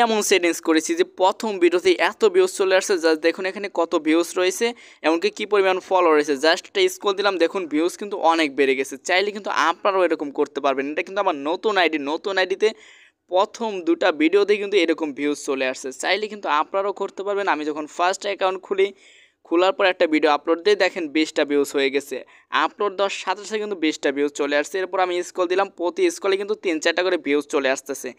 এমন সেটিংস করেছি যে প্রথম ভিডিওতে এত ভিউজ চলে আসছে, জাস্ট দেখুন এখানে কত ভিউজ রয়েছে, এমনকি কী পরিমাণ ফলো রয়েছে। জাস্ট একটা স্ক্রল দিলাম, দেখুন ভিউজ কিন্তু অনেক বেড়ে গেছে। চাইলে কিন্তু আপনারাও এরকম করতে পারবেন। এটা কিন্তু আমার নতুন আইডিতে প্রথম 2টা ভিডিওতেই কিন্তু এরকম ভিউজ চলে আসছে। চাইলে কিন্তু আপনারাও করতে পারবেন। আমি যখন ফার্স্ট অ্যাকাউন্ট খোলার পর একটা ভিডিও আপলোড দিয়ে দেখেন 20টা ভিউজ হয়ে গেছে। আপলোড দেওয়ার সাথে সাথে কিন্তু 20টা ভিউজ চলে আসছে। এরপর আমি স্ক্রল দিলাম, প্রতি স্ক্রলে কিন্তু 3-4টা করে ভিউজ চলে আসতেছে।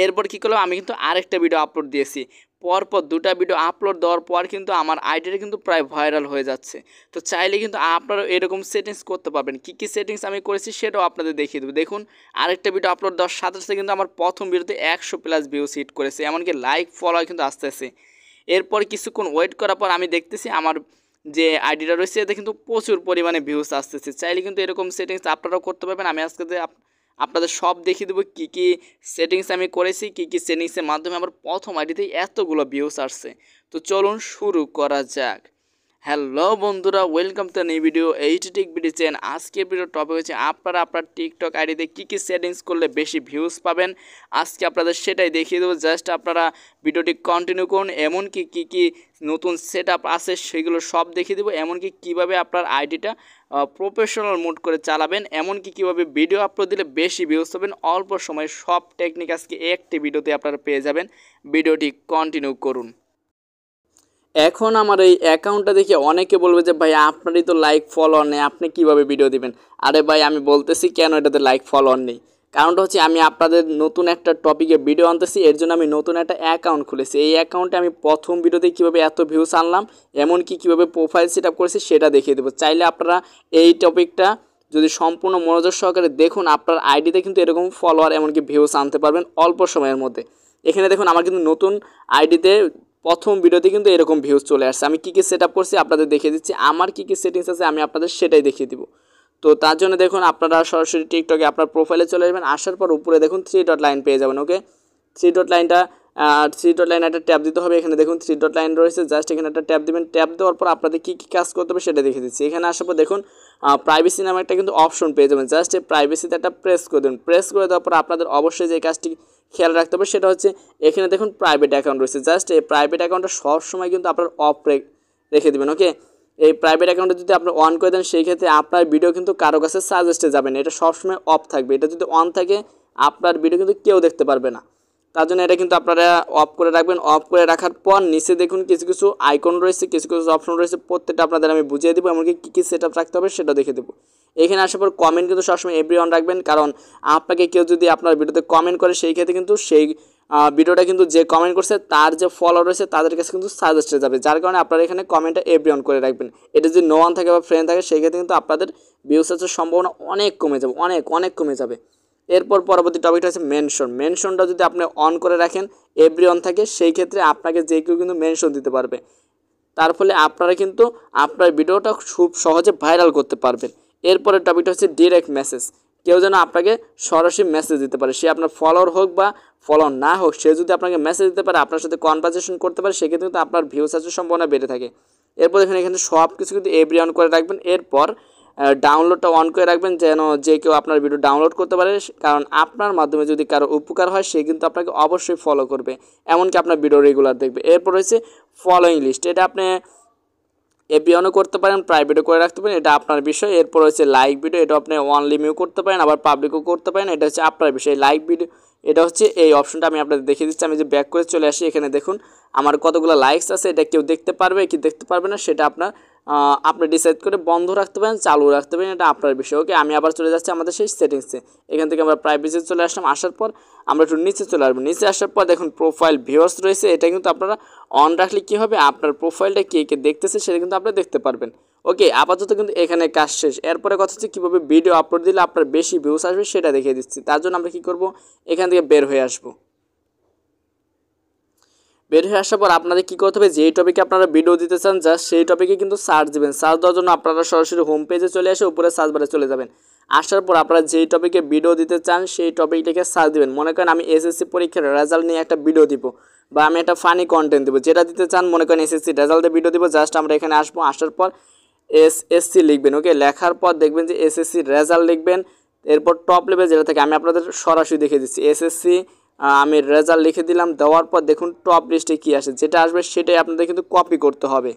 এরপর কী করলাম, আমি কিন্তু আরেকটা ভিডিও আপলোড দিয়েছি। পরপর 2টা ভিডিও আপলোড দেওয়ার পর কিন্তু আমার আইডিটা কিন্তু প্রায় ভাইরাল হয়ে যাচ্ছে। তো চাইলে কিন্তু আপনারা এরকম সেটিংস করতে পারবেন। কী কী সেটিংস আমি করেছি সেটাও আপনাদের দেখিয়ে দেবো। দেখুন আরেকটা ভিডিও আপলোড দেওয়ার সাথে সাথে কিন্তু আমার প্রথম ভিডিওতে 100+ ভিউজ হিট করেছে, এমনকি লাইক ফলোয়ার কিন্তু আসতেছে। এরপর কিছুক্ষণ ওয়েট করার পর আমি দেখতেছি আমার যে আইডিটা রয়েছে এতে কিন্তু প্রচুর পরিমাণে ভিউজ আসতেছে। চাইলে কিন্তু এরকম সেটিংস আপনারাও করতে পারবেন। আমি আজকে আপনাদের সব দেখিয়ে দেবো কী কী সেটিংস আমি করেছি, কী কী সেটিংসের মাধ্যমে আমার প্রথম আইডিতেই এতগুলো ভিউজ আসছে। তো চলুন শুরু করা যাক। হ্যালো বন্ধুরা, welcome to new video H take video channel. আজকের ভিডিও টপিক হচ্ছে আপনারা আপনার টিকটক আইডিতে কী কী সেটিংস করলে বেশি ভিউজ পাবেন। আজকে আপনাদের সেটাই দেখিয়ে দেবো। জাস্ট আপনারা ভিডিওটি কন্টিনিউ করুন, এমনকি কী কী নতুন সেট আপ আছে সেগুলো সব দেখিয়ে দেবো, এমনকি কীভাবে আপনার আইডিটা প্রফেশনাল মোড করে চালাবেন, এমনকি কীভাবে ভিডিও আপলোড দিলে বেশি ভিউজ পাবেন অল্প সময়ে। সব টেকনিক আজকে একটি ভিডিওতে আপনারা পেয়ে যাবেন। ভিডিওটি কন্টিনিউ করুন। এখন আমার এই অ্যাকাউন্টটা দেখে অনেকে বলবে যে ভাই আপনারই তো লাইক ফলোয়ার নেই, আপনি কীভাবে ভিডিও দিবেন। আরে ভাই আমি বলতেছি কেন এটাতে লাইক ফলোয়ার নেই। কারণটা হচ্ছে আমি আপনাদের নতুন একটা টপিকে ভিডিও আনতেছি, এর জন্য আমি নতুন একটা অ্যাকাউন্ট খুলেছি। এই অ্যাকাউন্টে আমি প্রথম ভিডিওতে কীভাবে এত ভিউজ আনলাম, এমনকি কীভাবে প্রোফাইল সেট আপ করেছি সেটা দেখিয়ে দেবো। চাইলে আপনারা এই টপিকটা যদি সম্পূর্ণ মনোযোগ সহকারে দেখুন, আপনার আইডিতে কিন্তু এরকম ফলোয়ার এমনকি ভিউজ আনতে পারবেন অল্প সময়ের মধ্যে। এখানে দেখুন আমার কিন্তু নতুন আইডিতে প্রথম ভিডিওতে কিন্তু এরকম ভিউজ চলে আসছে। আমি কী কী সেট আপ করছি আপনাদের দেখিয়ে দিচ্ছি, আমার কী কী সেটিংস আছে আমি আপনাদের সেটাই দেখিয়ে দিব। তো তার জন্য দেখুন আপনারা সরাসরি টিকটকে আপনার প্রোফাইলে চলে আসবেন। আসার পর উপরে দেখুন 3 ডট লাইন পেয়ে যাবেন। ওকে, 3 ডট লাইন একটা ট্যাপ দিতে হবে। এখানে দেখুন 3 ডট লাইন রয়েছে, জাস্ট এখানে একটা ট্যাপ দিবেন। ট্যাপ দেওয়ার পর আপনাদের কী কী কাজ করতে হবে সেটা দেখিয়ে দিচ্ছি। এখানে আসার পর দেখুন প্রাইভেসি নামে একটা কিন্তু অপশন পেয়ে যাবেন। জাস্ট এই প্রাইভেসিতে একটা প্রেস করে দেবেন। প্রেস করে দেওয়ার পর আপনাদের অবশ্যই যে কাজটি খেয়াল রাখতে হবে সেটা হচ্ছে এখানে দেখুন প্রাইভেট অ্যাকাউন্ট রয়েছে। জাস্ট এই প্রাইভেট অ্যাকাউন্টটা সবসময় কিন্তু আপনার অফ রেখে দেবেন। ওকে, এই প্রাইভেট অ্যাকাউন্টে যদি আপনি অন করে দেন সেই ক্ষেত্রে আপনার ভিডিও কিন্তু কারো কাছে সাজেস্টে যাবে না, এটা সবসময় অফ থাকবে। এটা যদি অন থাকে আপনার ভিডিও কিন্তু কেউ দেখতে পারবে না। তার জন্য এটা কিন্তু আপনারা অফ করে রাখবেন। অফ করে রাখার পর নিচে দেখুন কিছু কিছু আইকন রয়েছে, কিছু কিছু অপশন রয়েছে, প্রত্যেকটা আপনাদের আমি বুঝিয়ে দেবো, এমনকি কী কী সেট আপ রাখতে হবে সেটা দেখে দেবো। এখানে আসার পর কমেন্ট কিন্তু সবসময় এভরি অন রাখবেন, কারণ আপনাকে কেউ যদি আপনার ভিডিওতে কমেন্ট করে সেই ক্ষেত্রে কিন্তু সেই ভিডিওটা কিন্তু যে কমেন্ট করছে তার যে ফলোয়ার রয়েছে তাদের কাছে কিন্তু সাজেস্টে যাবে, যার কারণে আপনারা এখানে কমেন্টটা এভরি অন করে রাখবেন। এটা যদি নো অন থাকে বা ফ্রেন্ড থাকে সেই ক্ষেত্রে কিন্তু আপনাদের ভিউজ আসার সম্ভাবনা অনেক কমে যাবে, অনেক কমে যাবে। এরপর পরবর্তী টপিকটা হচ্ছে মেনশনটা যদি আপনি অন করে রাখেন, এভরি অন থাকে, সেই ক্ষেত্রে আপনাকে যে কেউ কিন্তু মেনশন দিতে পারবে। তার ফলে আপনারা কিন্তু আপনার ভিডিওটা খুব সহজে ভাইরাল করতে পারবেন। এরপরের টপিকটা হচ্ছে ডিরেক্ট মেসেজ। কেউ যেন আপনাকে সরাসরি মেসেজ দিতে পারে, সে আপনার ফলোয়ার হোক বা ফলোয়ার না হোক, সে যদি আপনাকে মেসেজ দিতে পারে, আপনার সাথে কনভারসেশন করতে পারে, সেক্ষেত্রে কিন্তু আপনার ভিউজ আসার সম্ভাবনা বেড়ে থাকে। এরপর এখানে সব কিছু কিন্তু এভরি অন করে রাখবেন। এরপর ডাউনলোডটা অন করে রাখবেন যেন যে কেউ আপনার ভিডিও ডাউনলোড করতে পারে, কারণ আপনার মাধ্যমে যদি কারো উপকার হয় সে কিন্তু আপনাকে অবশ্যই ফলো করবে, এমনকি আপনার ভিডিও রেগুলার দেখবে। এরপর রয়েছে ফলোয়িং লিস্ট, এটা আপনি এভরি অনও করতে পারেন, প্রাইভেটও করে রাখতে পারেন, এটা আপনার বিষয়। এরপর হচ্ছে লাইক ভিডিও, এটা আপনি অন লিমিটও করতে পারেন, আবার পাবলিকও করতে পারেন, এটা হচ্ছে আপনার বিষয়। লাইক ভিডিও এটা হচ্ছে এই অপশনটা আমি আপনাদের দেখিয়ে দিচ্ছি। আমি যে ব্যাক করে চলে আসি, এখানে দেখুন আমার কতগুলো লাইকস আছে, এটা কেউ দেখতে পারবে কি দেখতে পারবে না সেটা আপনি ডিসাইড করে বন্ধ রাখতে পারেন, চালু রাখতে পারেন, এটা আপনার বিষয়। ওকে, আমি আবার চলে যাচ্ছি আমাদের সেই সেটিংসে। এখান থেকে আমরা প্রাইভেসি চলে আসলাম। আসার পর আমরা একটু নিচে চলে আসবো। নিচে আসার পর দেখুন প্রোফাইল ভিউয়ার্স রয়েছে, এটা কিন্তু আপনারা অন রাখলে কী হবে, আপনার প্রোফাইলটা কে কে দেখতেছে সেটা কিন্তু আপনি দেখতে পারবেন। ওকে, আপাতত কিন্তু এখানে কাজ শেষ। এরপরে কথা হচ্ছে কীভাবে ভিডিও আপলোড দিলে আপনার বেশি ভিউস আসবে সেটা দেখিয়ে দিচ্ছি। তার জন্য আমরা কী করব, এখান থেকে বের হয়ে আসবো। বের হয়ে আসার পর আপনাদের কী করতে হবে, যেই টপিকে আপনারা ভিডিও দিতে চান জাস্ট সেই টপিকে কিন্তু সার্চ দেবেন। সার্চ দেওয়ার জন্য আপনারা সরাসরি হোম পেজে চলে আসে উপরে সার্চ বারে চলে যাবেন। আসার পর আপনারা যেই টপিকে ভিডিও দিতে চান সেই টপিকটাকে সার্চ দেবেন। মনে করেন আমি এসএসসি পরীক্ষার রেজাল্ট নিয়ে একটা ভিডিও দিব, বা আমি একটা ফানি কন্টেন্ট দেবো, যেটা দিতে চান মনে করেন এসএসসি রেজাল্টের ভিডিও দিব। জাস্ট আমরা এখানে আসবো, আসার পর এসএসসি লিখবেন। ওকে, লেখার পর দেখবেন যে এসএসসি রেজাল্ট লিখবেন। এরপর টপ লেভেল যেটা থাকে আমি আপনাদের সরাসরি দেখিয়ে দিচ্ছি, এসএসসি আমি রেজাল্ট লিখে দিলাম। দেওয়ার পর দেখুন টপ লিস্টে কী আসে, যেটা আসবে সেটাই আপনাদের কিন্তু কপি করতে হবে।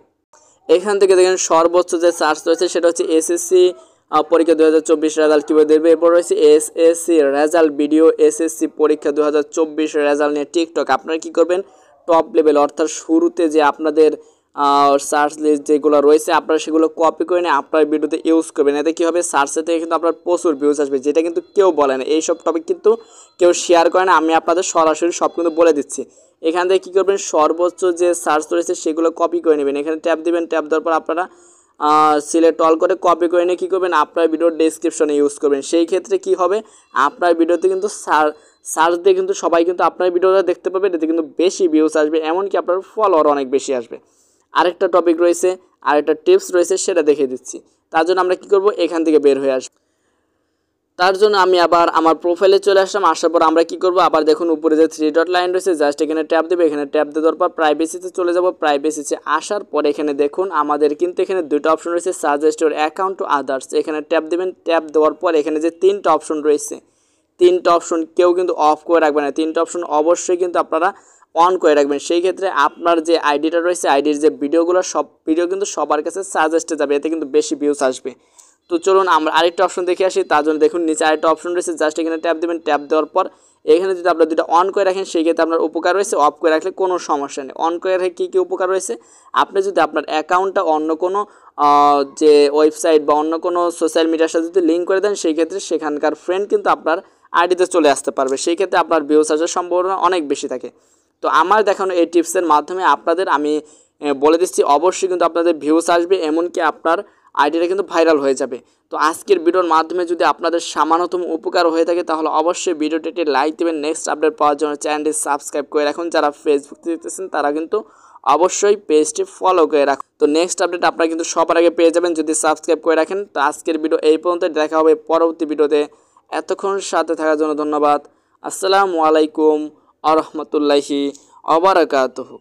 এখান থেকে দেখেন সর্বোচ্চ যে সার্চ রয়েছে সেটা হচ্ছে এসএসসি পরীক্ষা 2024 রেজাল্ট কীভাবে দেবে। এরপর রয়েছে এসএসসি রেজাল্ট ভিডিও, এসএসসি পরীক্ষা 2024 রেজাল্ট নিয়ে টিকটক। আপনারা কী করবেন, টপ লেভেল অর্থাৎ শুরুতে যে আপনাদের সার্চ লিস্ট যেগুলো রয়েছে আপনারা সেগুলো কপি করে নিয়ে আপনার ভিডিওতে ইউজ করবেন। এতে কী হবে, সার্চে থেকে কিন্তু আপনার প্রচুর ভিউজ আসবে, যেটা কিন্তু কেউ বলে না। এইসব টপিক কিন্তু কেউ শেয়ার করে না, আমি আপনাদের সরাসরি সব কিন্তু বলে দিচ্ছি। এখান থেকে কী করবেন, সর্বোচ্চ যে সার্চ রয়েছে সেগুলো কপি করে নেবেন। এখানে ট্যাপ দিবেন, ট্যাপ দেওয়ার পর আপনারা সিলেক্ট অল করে কপি করে নিয়ে কী করবেন, আপনার ভিডিওর ডেসক্রিপশনে ইউজ করবেন। সেই ক্ষেত্রে কী হবে, আপনার ভিডিওতে কিন্তু সার্চ দিয়ে কিন্তু সবাই কিন্তু আপনার ভিডিওটা দেখতে পাবে, এতে কিন্তু বেশি ভিউজ আসবে, এমনকি আপনার ফলোয়ার অনেক বেশি আসবে। আরেকটা টপিক রয়েছে, আরেকটা টিপস রয়েছে, সেটা দেখিয়ে দিচ্ছি। তার জন্য আমরা কী করব, এখান থেকে বের হয়ে আসবো। তার জন্য আমি আবার আমার প্রোফাইলে চলে আসলাম। আসার পর আমরা কি করব, আবার দেখুন উপরে যে 3 ডট লাইন রয়েছে, জাস্ট এখানে ট্যাপ দেবে। এখানে ট্যাপ দেওয়ার পর প্রাইভেসিতে চলে যাব। প্রাইভেসিতে আসার পর এখানে দেখুন আমাদের কিন্তু এখানে দুটো অপশন রয়েছে, suggest your account to others. এখানে ট্যাপ দেবেন। ট্যাপ দেওয়ার পর এখানে যে 3টা অপশন রয়েছে, 3টা অপশন কেউ কিন্তু অফ করে রাখবেন না, 3টা অপশন অবশ্যই কিন্তু আপনারা অন করে রাখবেন। সেই ক্ষেত্রে আপনার যে আইডিটা রয়েছে, আইডির যে ভিডিওগুলো সব ভিডিও কিন্তু সবার কাছে সাজেস্টে যাবে, এতে কিন্তু বেশি ভিউজ আসবে। তো চলুন আমরা আরেকটা অপশন দেখে আসি। তার জন্য দেখুন নিচে আরেকটা অপশন রয়েছে, জাস্ট এখানে ট্যাপ দেবেন। ট্যাপ দেওয়ার পর এখানে যদি আপনারা দুটো অন করে রাখেন সেই ক্ষেত্রে আপনার উপকার রয়েছে, অফ করে রাখলে কোনো সমস্যা নেই। অন করে রাখলে কী কী উপকার রয়েছে, আপনি যদি আপনার অ্যাকাউন্টটা অন্য কোনো যে ওয়েবসাইট বা অন্য কোনো সোশ্যাল মিডিয়ার সাথে যদি লিঙ্ক করে দেন, সেই ক্ষেত্রে সেখানকার ফ্রেন্ড কিন্তু আপনার আইডিতে চলে আসতে পারবে, সেই ক্ষেত্রে আপনার ভিউজ আসার সম্ভাবনা অনেক বেশি থাকে। তো আমার দেখানো এই টিপসের মাধ্যমে আপনাদের আমি বলে দিচ্ছি অবশ্যই কিন্তু আপনাদের ভিউজ আসবে, এমনকি আপনার আইডিটা কিন্তু ভাইরাল হয়ে যাবে। তো আজকের ভিডিওর মাধ্যমে যদি আপনাদের সামান্যতম উপকার হয়ে থাকে তাহলে অবশ্যই ভিডিওটি একটি লাইক দেবেন। নেক্সট আপডেট পাওয়ার জন্য চ্যানেলটি সাবস্ক্রাইব করে রাখুন। যারা ফেসবুক দেখতেছেন তারা কিন্তু অবশ্যই পেজটি ফলো করে রাখুন। তো নেক্সট আপডেট আপনারা কিন্তু সবার আগে পেয়ে যাবেন যদি সাবস্ক্রাইব করে রাখেন। তো আজকের ভিডিও এই পর্যন্ত, দেখা হবে পরবর্তী ভিডিওতে। এতক্ষণ সাথে থাকার জন্য ধন্যবাদ। আসসালামু আলাইকুম আ রহমতুল্লাহি ওয়া বারাকাতুহু।